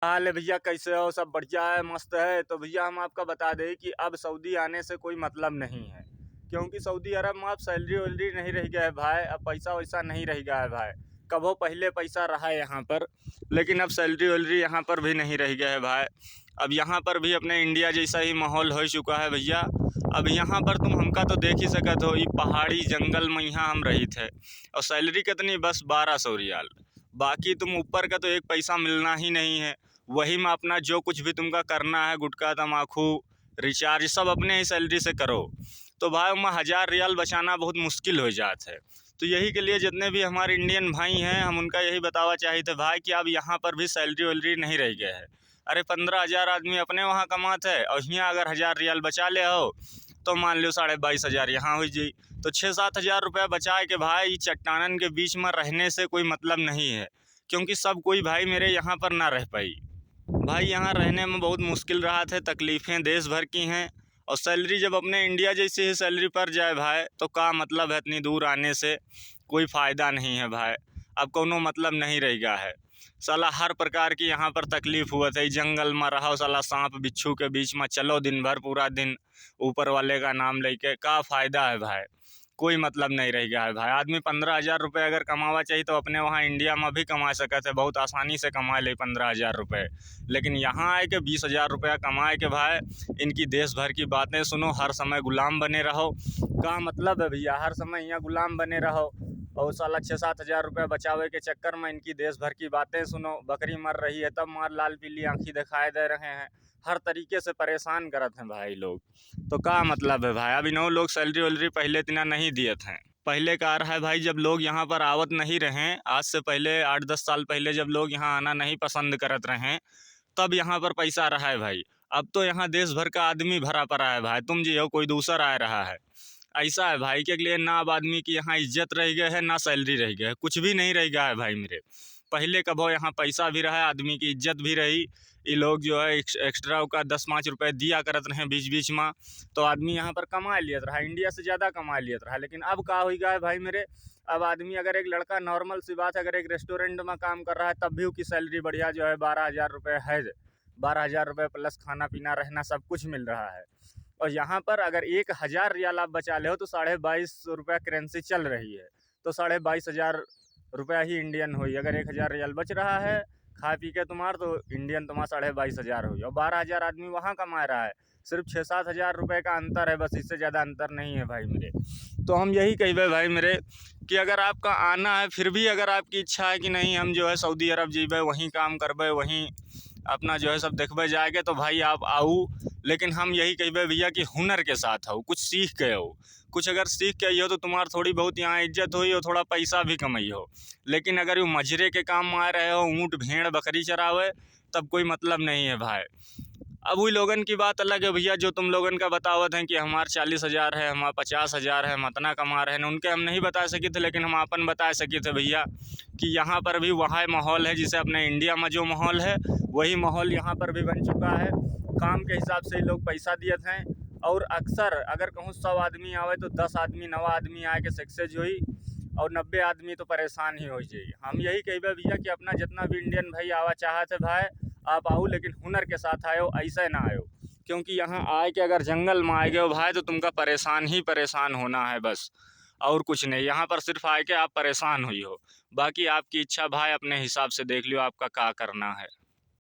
हाल है भैया, कैसे हो? सब बढ़िया है, मस्त है। तो भैया हम आपका बता दें कि अब सऊदी आने से कोई मतलब नहीं है, क्योंकि सऊदी अरब में अब सैलरी वैलरी नहीं रह गया है भाई। अब पैसा वैसा नहीं रह गया है भाई। कभो पहले पैसा रहा है यहाँ पर, लेकिन अब सैलरी वैलरी यहाँ पर भी नहीं रह गया है भाई। अब यहाँ पर भी अपने इंडिया जैसा ही माहौल हो चुका है भैया। अब यहाँ पर तुम हमका तो देख ही सकते हो, ये पहाड़ी जंगल में यहाँ हम रही थे, और सैलरी कितनी, बस 1200 रियाल। बाकी तुम ऊपर का तो एक पैसा मिलना ही नहीं है। वही में अपना जो कुछ भी तुमका करना है, गुटखा तम्बाकू रिचार्ज सब अपने ही सैलरी से करो। तो भाई मैं 1000 रियाल बचाना बहुत मुश्किल हो जाता है। तो यही के लिए जितने भी हमारे इंडियन भाई हैं, हम उनका यही बतावा चाहिए थे भाई कि अब यहाँ पर भी सैलरी वैलरी नहीं रह गया है। अरे 15,000 आदमी अपने वहाँ कमाते है, और यहाँ अगर 1000 रियाल बचा ले हो तो मान लो 22,500 यहाँ हो जाई। तो 6-7 हज़ार रुपया बचा के भाई चट्टानन के बीच में रहने से कोई मतलब नहीं है, क्योंकि सब कोई भाई मेरे यहाँ पर ना रह पाई। भाई यहाँ रहने में बहुत मुश्किल रहा थे, तकलीफ़ें देश भर की हैं। और सैलरी जब अपने इंडिया जैसी ही सैलरी पर जाए भाई, तो क्या मतलब है इतनी दूर आने से? कोई फ़ायदा नहीं है भाई। अब कोनो मतलब नहीं रह गया है। साला हर प्रकार की यहाँ पर तकलीफ़ हुआ था। जंगल में रहो साला सांप बिच्छू के बीच में चलो दिन भर, पूरा दिन ऊपर वाले का नाम लेके, क्या फ़ायदा है भाई? कोई मतलब नहीं रह गया है भाई। आदमी 15,000 रुपये अगर कमावा चाहिए तो अपने वहाँ इंडिया में भी कमा सकते थे, बहुत आसानी से कमा ले 15,000 रुपये। लेकिन यहाँ आए के 20,000 रुपया कमाए के भाई इनकी देश भर की बातें सुनो, हर समय गुलाम बने रहो। क्या मतलब है भैया? हर समय यहाँ गुलाम बने रहो, और साला 6-7 हज़ार रुपये बचावे के चक्कर में इनकी देश भर की बातें सुनो। बकरी मर रही है तब मार लाल पीली आँखी दिखाई दे रहे हैं। हर तरीके से परेशान करते हैं भाई लोग। तो क्या मतलब है भाई? अब इन्हों लोग सैलरी वैलरी पहले इतना नहीं दिए थे। पहले का रहा है भाई, जब लोग यहाँ पर आवत नहीं रहे, आज से पहले 8-10 साल पहले जब लोग यहाँ आना नहीं पसंद करत रहे, तब यहाँ पर पैसा रहा है भाई। अब तो यहाँ देश भर का आदमी भरा पड़ा है भाई। तुम जी हो कोई दूसरा आ रहा है। ऐसा है भाई के लिए ना अब आदमी की यहाँ इज्जत रह गई है, ना सैलरी रह गई है, कुछ भी नहीं रह गया है भाई मेरे। पहले कब हो यहाँ पैसा भी रहा है, आदमी की इज्जत भी रही। ये लोग जो है एक्स्ट्रा का 10-5 रुपये दिया करत रहे बीच बीच में, तो आदमी यहाँ पर कमा लिया रहा, इंडिया से ज़्यादा कमा लिया रहा। लेकिन अब क्या हो गया है भाई मेरे? अब आदमी, अगर एक लड़का, नॉर्मल सी बात है, अगर एक रेस्टोरेंट में काम कर रहा है तब भी उसकी सैलरी बढ़िया जो है 12,000 रुपये है। 12,000 रुपये प्लस खाना पीना रहना सब कुछ मिल रहा है। और यहाँ पर अगर 1,000 रियाल आप बचा ले हो तो 22,500 रुपया करेंसी चल रही है। तो 22,500 रुपया ही इंडियन हुई। अगर 1,000 रियाल बच रहा है खा पी के तुम्हार, तो इंडियन तुम्हारा 22,500 हुई। और 12,000 आदमी वहाँ कमा रहा है। सिर्फ 6-7 हज़ार रुपये का अंतर है बस, इससे ज़्यादा अंतर नहीं है भाई मेरे। तो हम यही कहे भाई मेरे कि अगर आपका आना है, फिर भी अगर आपकी इच्छा है कि नहीं हम जो है सऊदी अरब जीबे, वहीं काम करबे, वहीं अपना जो है सब देखबे जाएंगे, तो भाई आप आओ। लेकिन हम यही कहबे भैया कि हुनर के साथ हो, कुछ सीख के हो। कुछ अगर सीख के आई हो तो तुम्हारी थोड़ी बहुत यहाँ इज्जत हुई और थोड़ा पैसा भी कमाई हो। लेकिन अगर वो मजरे के काम में आ रहे हो, ऊँट भेड़ बकरी चरावे, तब कोई मतलब नहीं है भाई। अब वही लोगन की बात अलग है भैया, जो तुम लोगन का बतावत हैं कि हमारे 40,000 है, हमारा 50,000 है, हम इतना कमा रहे हैं, उनके हम नहीं बता सके थे। लेकिन हम अपन बता सके थे भैया कि यहाँ पर भी वहाँ माहौल है, जिसे अपने इंडिया में जो माहौल है वही माहौल यहाँ पर भी बन चुका है। काम के हिसाब से ही लोग पैसा दिए थे। और अक्सर अगर कहूँ 100 आदमी आवे तो 10 आदमी 9 आदमी आए के सक्सेस हुई, और 90 आदमी तो परेशान ही हो जाइए। हम यही कहे भैया कि अपना जितना भी इंडियन भाई आवा चाहते भाई आप आओ, लेकिन हुनर के साथ आयो, ऐसे ना आयो। क्योंकि यहाँ आए के अगर जंगल में आए गए भाई तो तुमका परेशान ही परेशान होना है बस, और कुछ नहीं। यहाँ पर सिर्फ आए के आप परेशान हुई हो। बाकी आपकी इच्छा भाई, अपने हिसाब से देख लियो आपका क्या करना है।